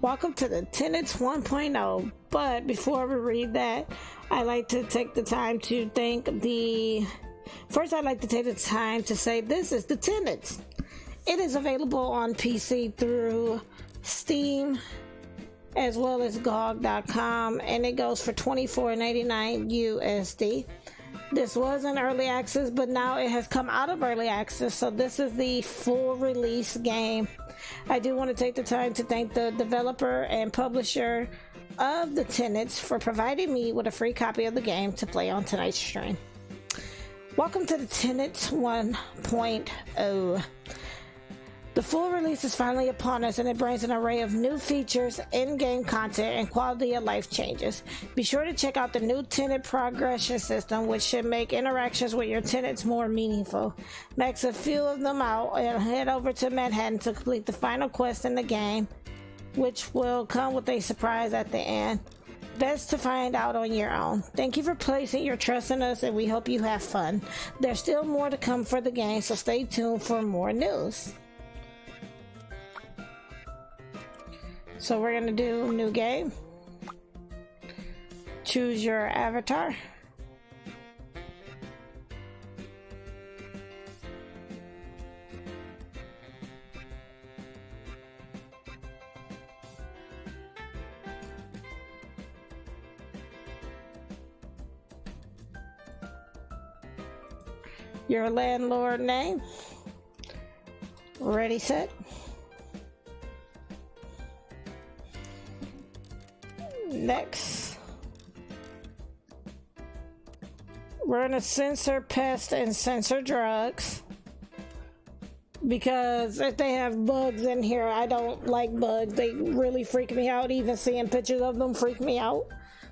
Welcome to the Tenants 1.0. But before we read that, I like to take the time to thank the. First, I'd like to take the time to say this is the Tenants. It is available on PC through Steam as well as GOG.com, and it goes for $24.99 USD. This was in early access, but now it has come out of early access, so this is the full release game. I do want to take the time to thank the developer and publisher of the Tenants for providing me with a free copy of the game to play on tonight's stream. Welcome to the Tenants 1.0. The full release is finally upon us, and it brings an array of new features, in-game content, and quality of life changes. Be sure to check out the new tenant progression system, which should make interactions with your tenants more meaningful. Max a few of them out and head over to Manhattan to complete the final quest in the game, which will come with a surprise at the end. Best to find out on your own. Thank you for placing your trust in us, and we hope you have fun. There's still more to come for the game, so stay tuned for more news. So we're gonna do new game. Choose your avatar. Your landlord name. Ready, set. Next, we're gonna censor pests and censor drugs, because if they have bugs in here, I don't like bugs. They really freak me out. Even seeing pictures of them freak me out.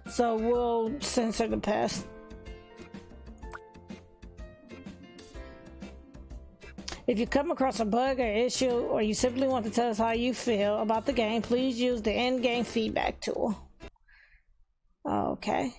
So we'll censor the pests. If you come across a bug or issue, or you simply want to tell us how you feel about the game, please use the in-game feedback tool. Okay.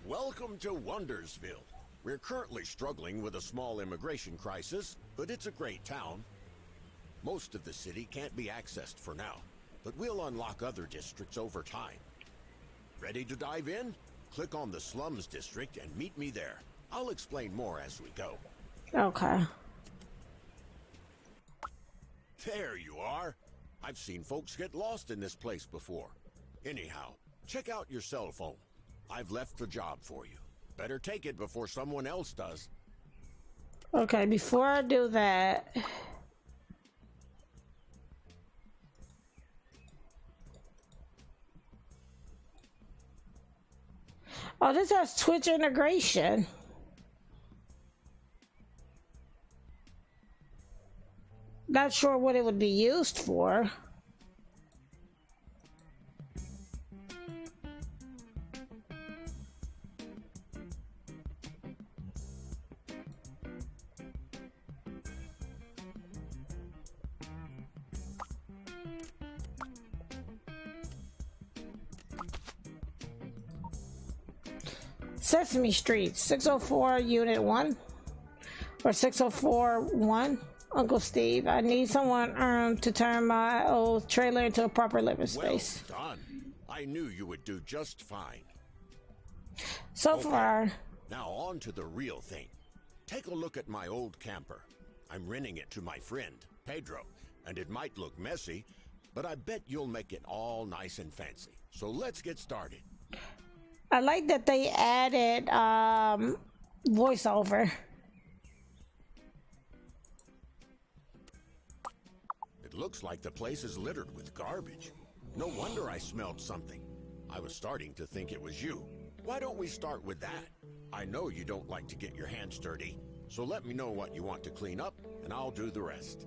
Welcome to Wondersville. We're currently struggling with a small immigration crisis, but it's a great town. Most of the city can't be accessed for now, but we'll unlock other districts over time. Ready to dive in? Click on the Slums district and meet me there. I'll explain more as we go. Okay. There you are. I've seen folks get lost in this place before. Anyhow, check out your cell phone. I've left the job for you. Better take it before someone else does. Okay, before I do that, oh, this has Twitch integration. Not sure what it would be used for. Sesame Street, 604 Unit 1 or 604-1. Uncle Steve, I need someone to turn my old trailer into a proper living space. Well done. I knew you would do just fine. So far. Now on to the real thing. Take a look at my old camper. I'm renting it to my friend, Pedro, and it might look messy, but I bet you'll make it all nice and fancy. So let's get started. I like that they added voiceover. It looks like the place is littered with garbage. No wonder I smelled something. I was starting to think it was you. Why don't we start with that? I know you don't like to get your hands dirty, so let me know what you want to clean up, and I'll do the rest.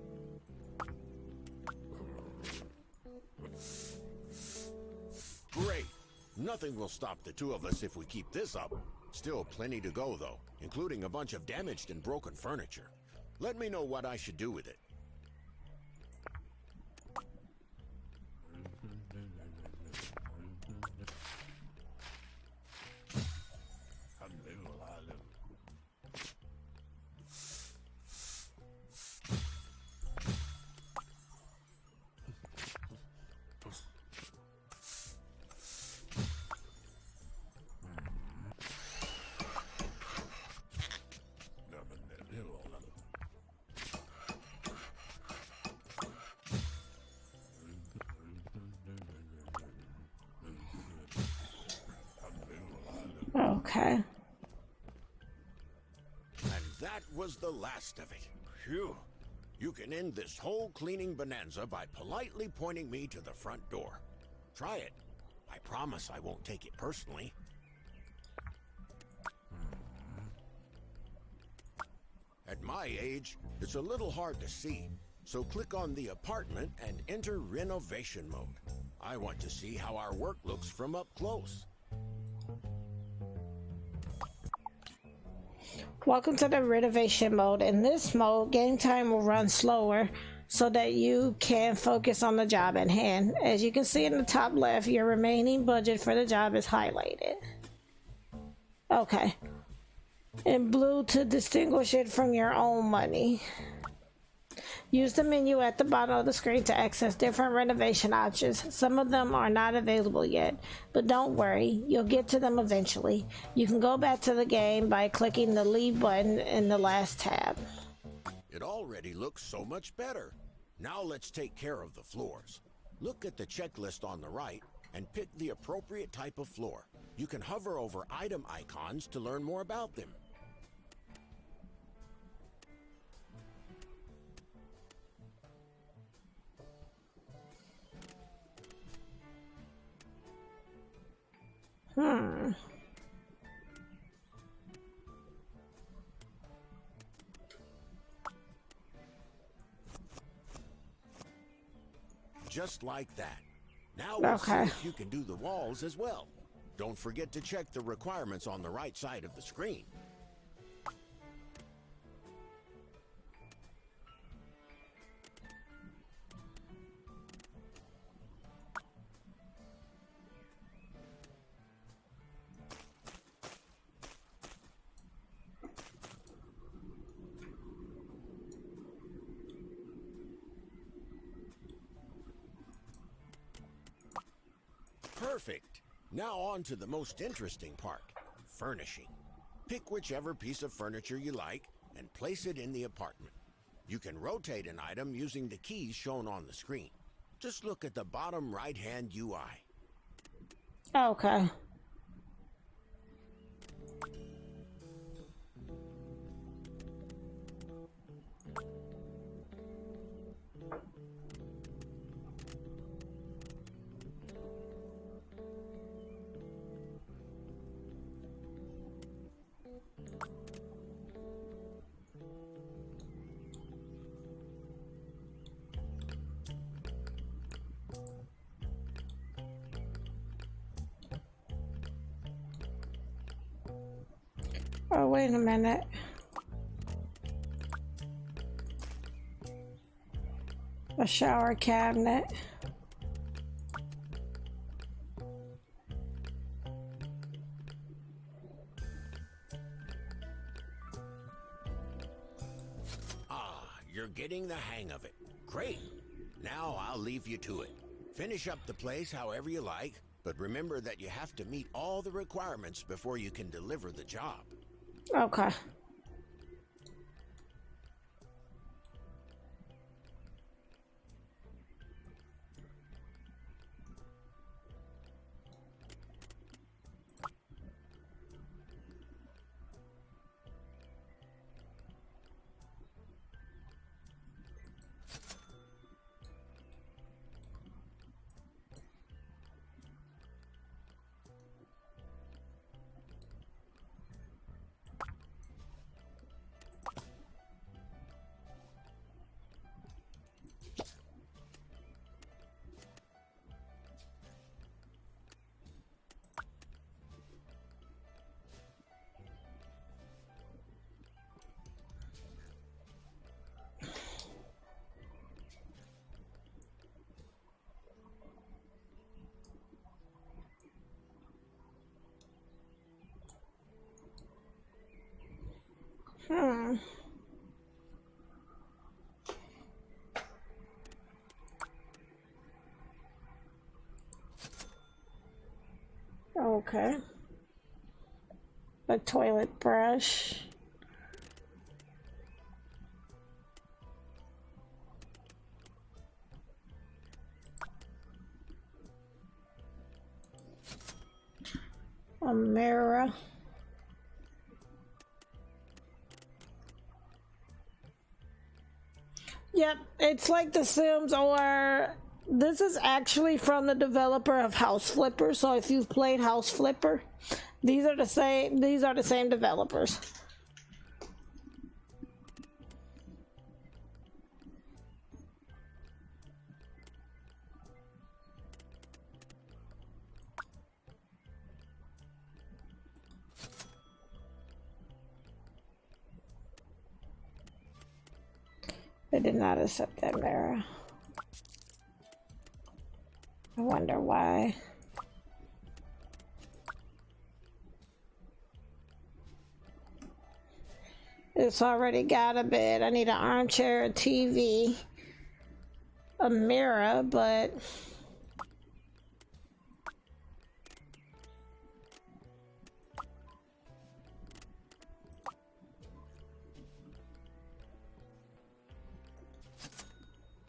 Great. Nothing will stop the two of us if we keep this up. Still plenty to go, though, including a bunch of damaged and broken furniture. Let me know what I should do with it. Okay. And that was the last of it. Phew. You can end this whole cleaning bonanza by politely pointing me to the front door. Try it. I promise I won't take it personally. At my age, it's a little hard to see, so click on the apartment and enter renovation mode. I want to see how our work looks from up close. Welcome to the renovation mode. In this mode, game time will run slower so that you can focus on the job at hand. As you can see in the top left, your remaining budget for the job is highlighted. Okay. In blue to distinguish it from your own money. Use the menu at the bottom of the screen to access different renovation options. Some of them are not available yet, but don't worry, you'll get to them eventually. You can go back to the game by clicking the leave button in the last tab. It already looks so much better. Now let's take care of the floors. Look at the checklist on the right and pick the appropriate type of floor. You can hover over item icons to learn more about them. Just like that. Now we'll see if you can do the walls as well. Don't forget to check the requirements on the right side of the screen. Perfect. Now on to the most interesting part, furnishing. Pick whichever piece of furniture you like and place it in the apartment. You can rotate an item using the keys shown on the screen. Just look at the bottom right-hand UI. Okay. Oh, wait a minute. A shower cabinet. Ah, you're getting the hang of it. Great. Now I'll leave you to it. Finish up the place however you like, but remember that you have to meet all the requirements before you can deliver the job. Okay. Hmm. Okay. A toilet brush. A mirror. Yep, it's like The Sims, or this is actually from the developer of House Flipper. So if you've played House Flipper, these are the same. These are the same developers. They did not accept that mirror. I wonder why. It's already got a bed. I need an armchair, a TV, a mirror, but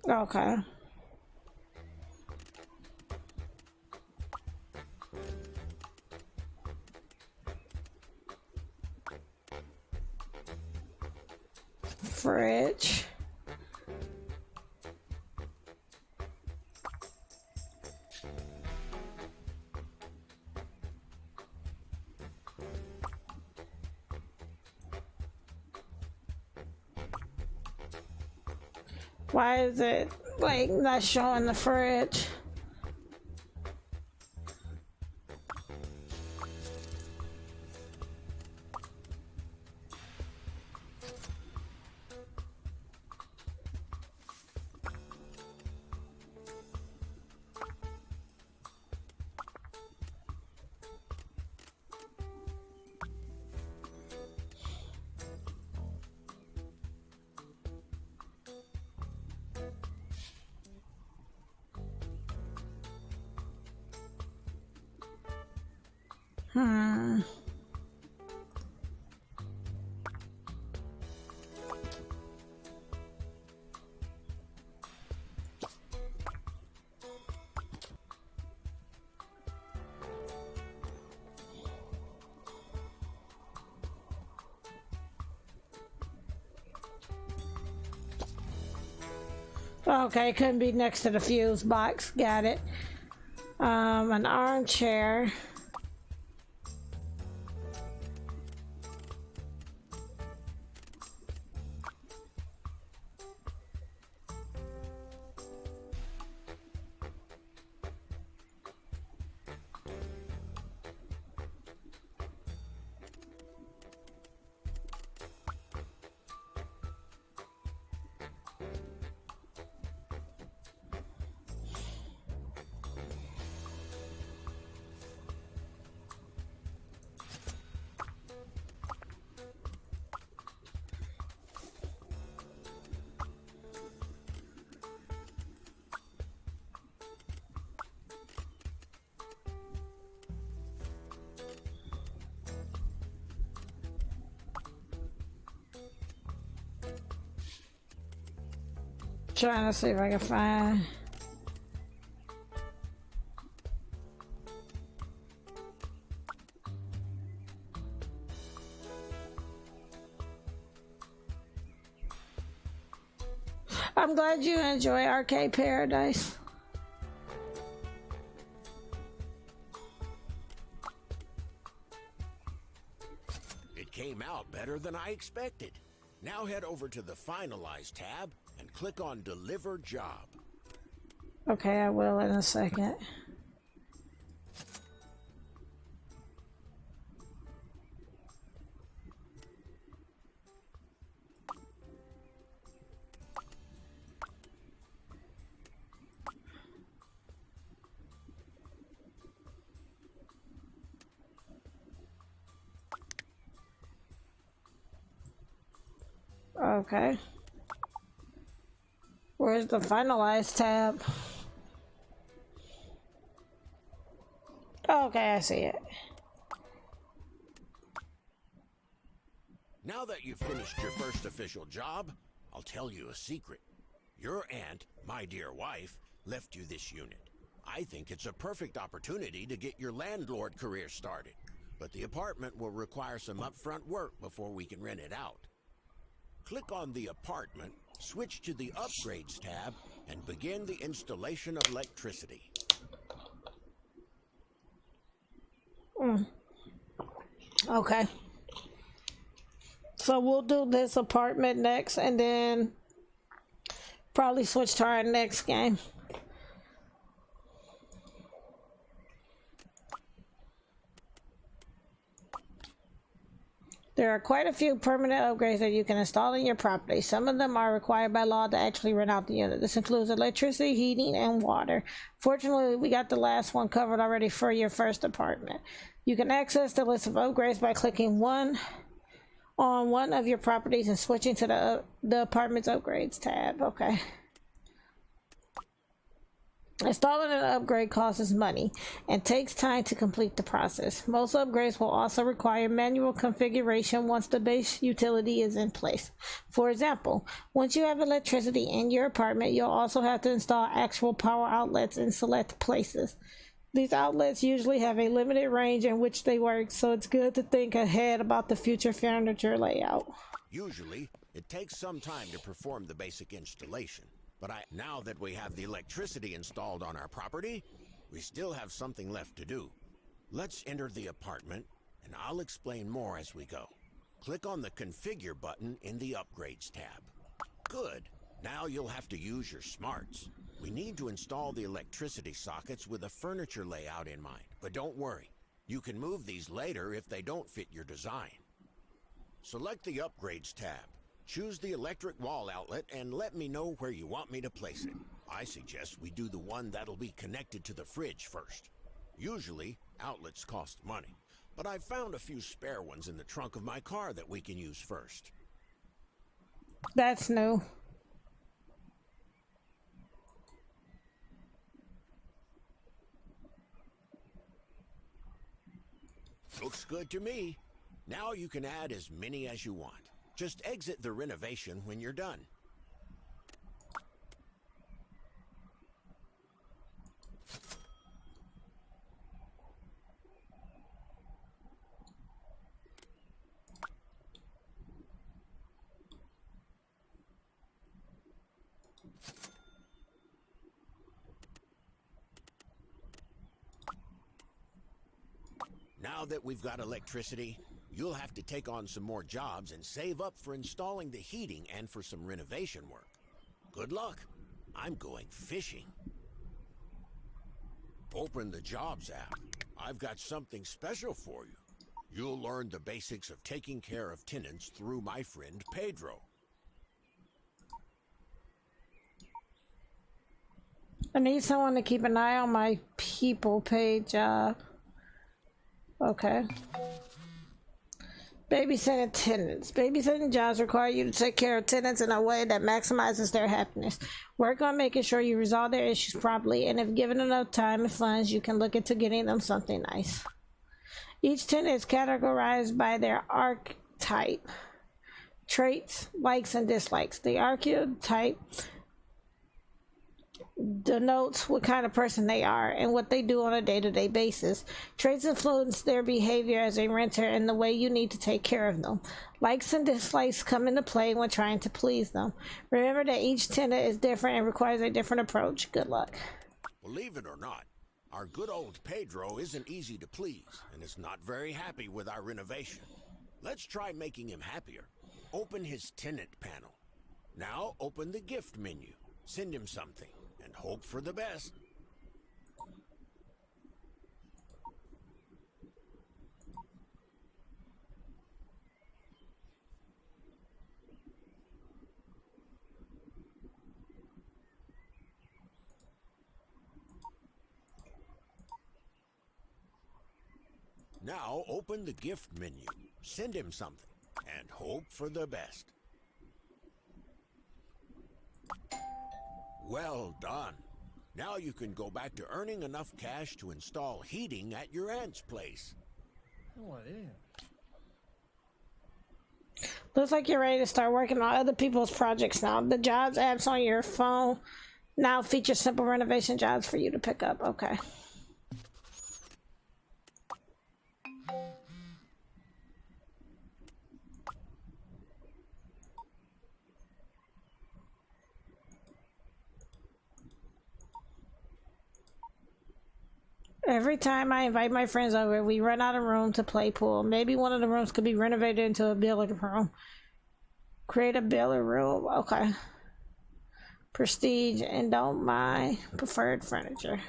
okay. Fridge. Why is it like not showing the fridge? Hmm. Okay, couldn't be next to the fuse box. Got it. An armchair. Trying to see if I can find. I'm glad you enjoy Arcade Paradise. It came out better than I expected. Now head over to the Finalize tab and click on Deliver Job. Okay, I will in a second. Okay. Where's the finalize tab? Okay, I see it. Now that you've finished your first official job, I'll tell you a secret. Your aunt, my dear wife, left you this unit. I think it's a perfect opportunity to get your landlord career started. But the apartment will require some upfront work before we can rent it out. Click on the apartment, switch to the upgrades tab, and begin the installation of electricity. Okay. So we'll do this apartment next and then probably switch to our next game. There are quite a few permanent upgrades that you can install in your property. Some of them are required by law to actually rent out the unit. This includes electricity, heating, and water. Fortunately, we got the last one covered already for your first apartment. You can access the list of upgrades by clicking on one of your properties and switching to the apartment's upgrades tab. Okay. Installing an upgrade costs money and takes time to complete the process. Most upgrades will also require manual configuration once the base utility is in place. For example, once you have electricity in your apartment, you'll also have to install actual power outlets in select places. These outlets usually have a limited range in which they work, so it's good to think ahead about the future furniture layout. Usually, it takes some time to perform the basic installation. But now that we have the electricity installed on our property, we still have something left to do. Let's enter the apartment, and I'll explain more as we go. Click on the Configure button in the Upgrades tab. Good. Now you'll have to use your smarts. We need to install the electricity sockets with a furniture layout in mind. But don't worry, you can move these later if they don't fit your design. Select the Upgrades tab. Choose the electric wall outlet and let me know where you want me to place it. I suggest we do the one that'll be connected to the fridge first. Usually, outlets cost money, but I've found a few spare ones in the trunk of my car that we can use first. That's new. Looks good to me. Now you can add as many as you want. Just exit the renovation when you're done. Now that we've got electricity, you'll have to take on some more jobs and save up for installing the heating and for some renovation work. Good luck. I'm going fishing. Open the Jobs app. I've got something special for you. You'll learn the basics of taking care of tenants through my friend Pedro. I need someone to keep an eye on my people page. Okay. Babysitting tenants. Babysitting jobs require you to take care of tenants in a way that maximizes their happiness. Work on making sure you resolve their issues properly, and if given enough time and funds, you can look into getting them something nice. Each tenant is categorized by their archetype, traits, likes, and dislikes. The archetype denotes what kind of person they are and what they do on a day-to-day basis. Traits influence their behavior as a renter and the way you need to take care of them. Likes and dislikes come into play when trying to please them. Remember that each tenant is different and requires a different approach. Good luck. Believe it or not, our good old Pedro isn't easy to please and is not very happy with our renovation. Let's try making him happier. Open his tenant panel. Now open the gift menu. Send him something. And hope for the best. Now open the gift menu. Send him something. And hope for the best. Well done. Now you can go back to earning enough cash to install heating at your aunt's place. What is? Looks like you're ready to start working on other people's projects now. The jobs apps on your phone now feature simple renovation jobs for you to pick up. Okay. Every time I invite my friends over, we run out of room to play pool. Maybe one of the rooms could be renovated into a billiard room. Create a billiard room. Okay. Prestige and don't mind preferred furniture.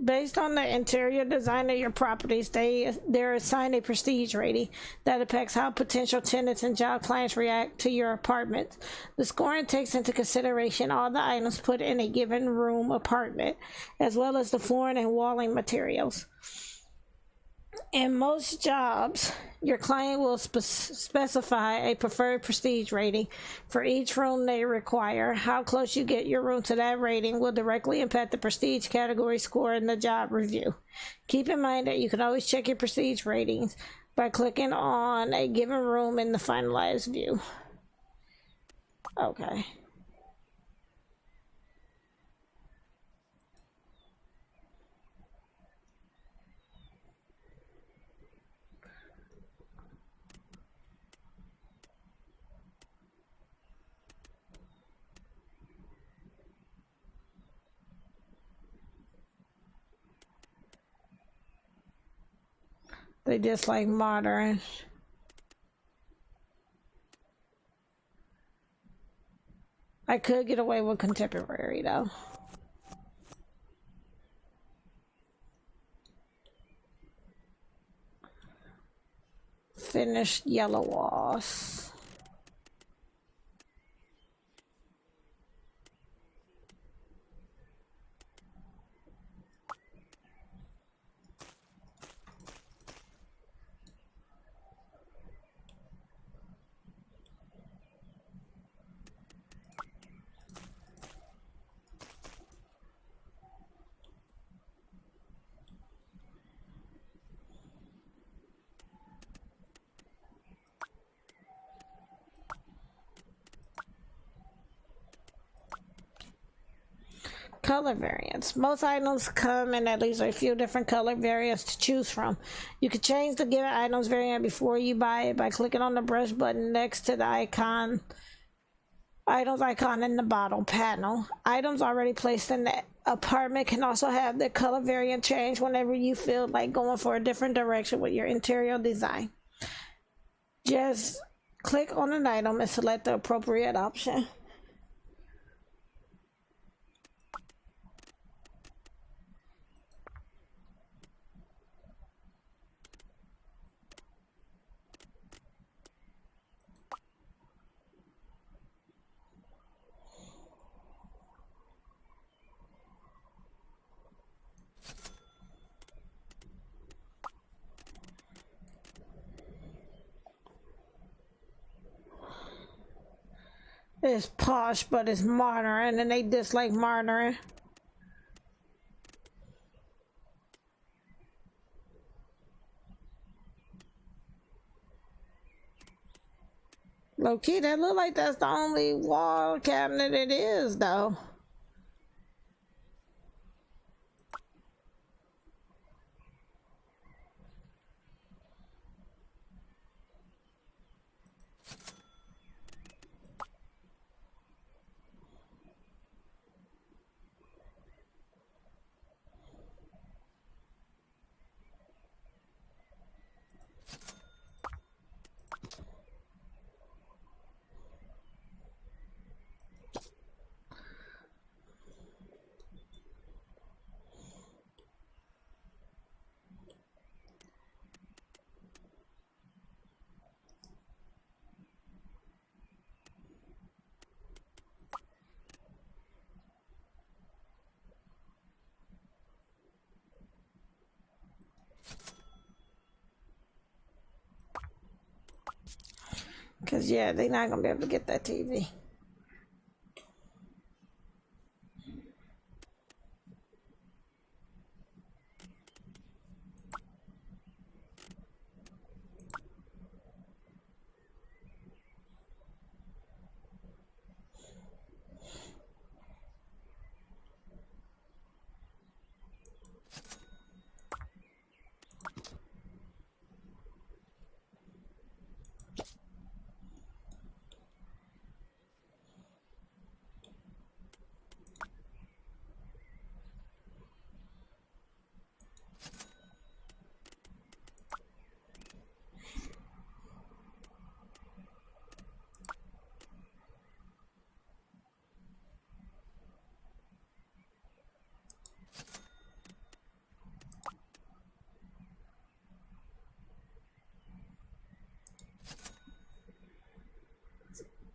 Based on the interior design of your properties, they're assigned a prestige rating that depicts how potential tenants and job clients react to your apartment. The scoring takes into consideration all the items put in a given room apartment, as well as the flooring and walling materials. In most jobs, your client will specify a preferred prestige rating for each room they require. How close you get your room to that rating will directly impact the prestige category score in the job review. Keep in mind that you can always check your prestige ratings by clicking on a given room in the finalized view. Okay. They just like modern. I could get away with contemporary though. Finished yellow walls. Color variants. Most items come in at least a few different color variants to choose from. You can change the given items variant before you buy it by clicking on the brush button next to the items icon in the bottom panel. Items already placed in the apartment can also have their color variant change whenever you feel like going for a different direction with your interior design. Just click on an item and select the appropriate option. It's posh, but it's modern, and they dislike modern. Low key, that look like that's the only wall cabinet it is, though. Cause yeah, they're not gonna be able to get that TV.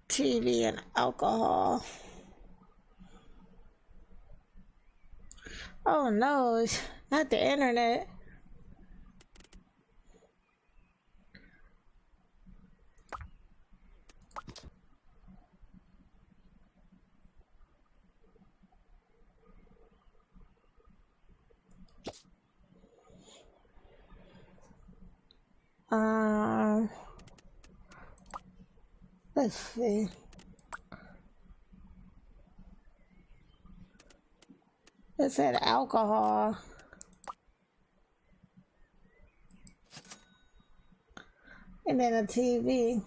TV and alcohol. Oh no, it's not the internet. Um, let's see. It said alcohol. And then a TV.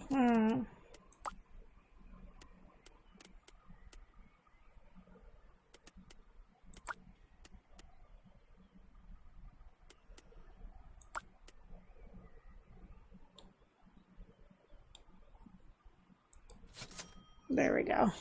Hmm. There we go.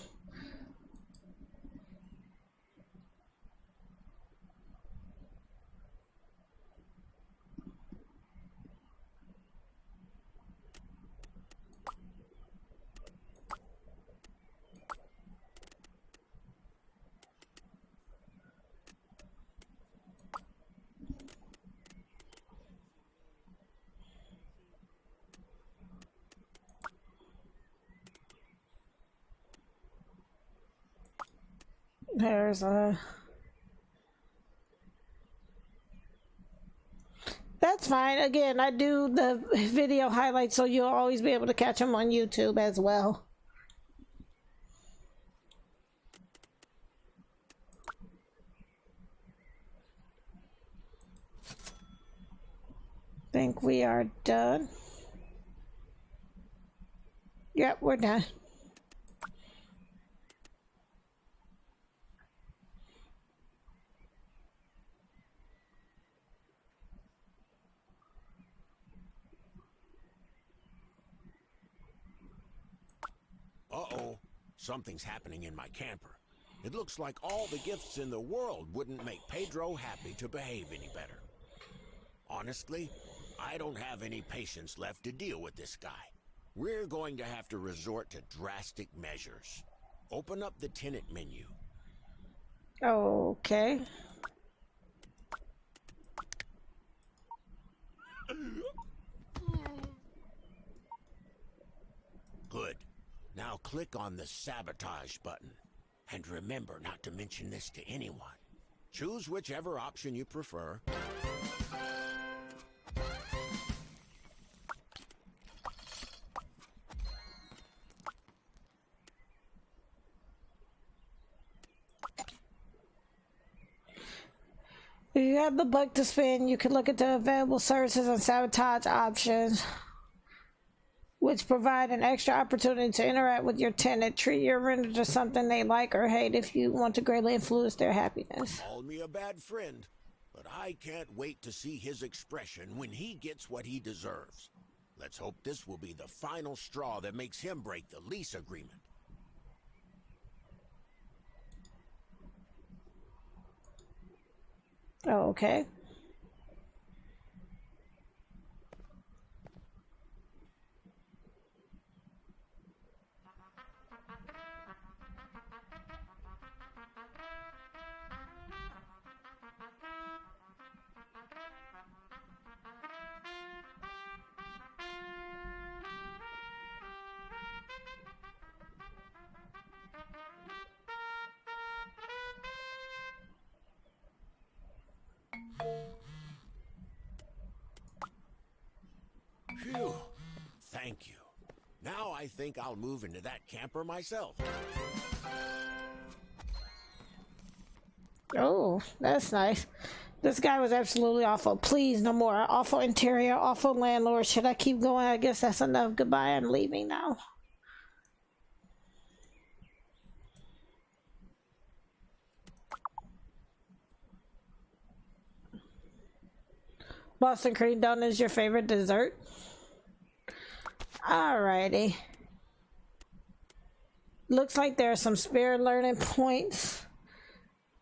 There's a... That's fine. Again, I do the video highlights so you'll always be able to catch them on YouTube as well. Think we are done. Yep, we're done. Uh-oh. Something's happening in my camper. It looks like all the gifts in the world wouldn't make Pedro happy to behave any better. Honestly, I don't have any patience left to deal with this guy. We're going to have to resort to drastic measures. Open up the tenant menu. Okay. Good. Now click on the sabotage button. And remember not to mention this to anyone. Choose whichever option you prefer. If you have the buck to spend, you can look at the available services and sabotage options, which provide an extra opportunity to interact with your tenant. Treat your renter to something they like or hate if you want to greatly influence their happiness. Call me a bad friend, but I can't wait to see his expression when he gets what he deserves. Let's hope this will be the final straw that makes him break the lease agreement. Oh, okay. Phew. Thank you. Now I think I'll move into that camper myself. Oh, that's nice. This guy was absolutely awful. Please, no more. Awful interior, awful landlord. Should I keep going? I guess that's enough. Goodbye. I'm leaving now. Boston cream donut is your favorite dessert? Alrighty. Looks like there are some spare learning points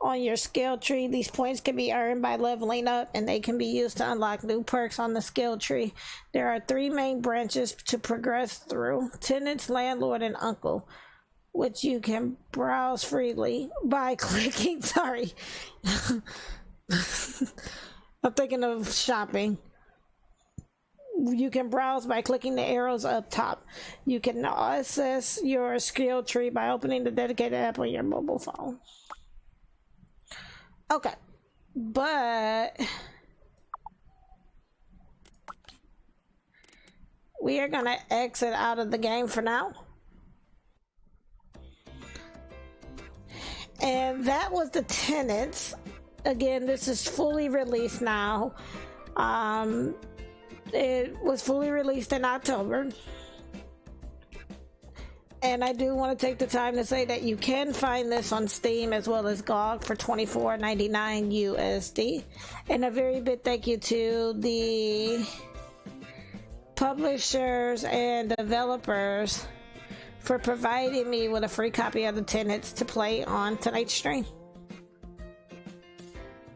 on your skill tree. These points can be earned by leveling up, and they can be used to unlock new perks on the skill tree. There are 3 main branches to progress through: Tenants, Landlord, and Uncle, which you can browse freely by clicking. Sorry. I'm thinking of shopping. You can browse by clicking the arrows up top. You can access your skill tree by opening the dedicated app on your mobile phone. Okay, but we are gonna exit out of the game for now. And that was the Tenants. Again, this is fully released now. It was fully released in October. And I do want to take the time to say that you can find this on Steam as well as GOG for $24.99 USD. And a very big thank you to the publishers and developers for providing me with a free copy of the Tenants to play on tonight's stream.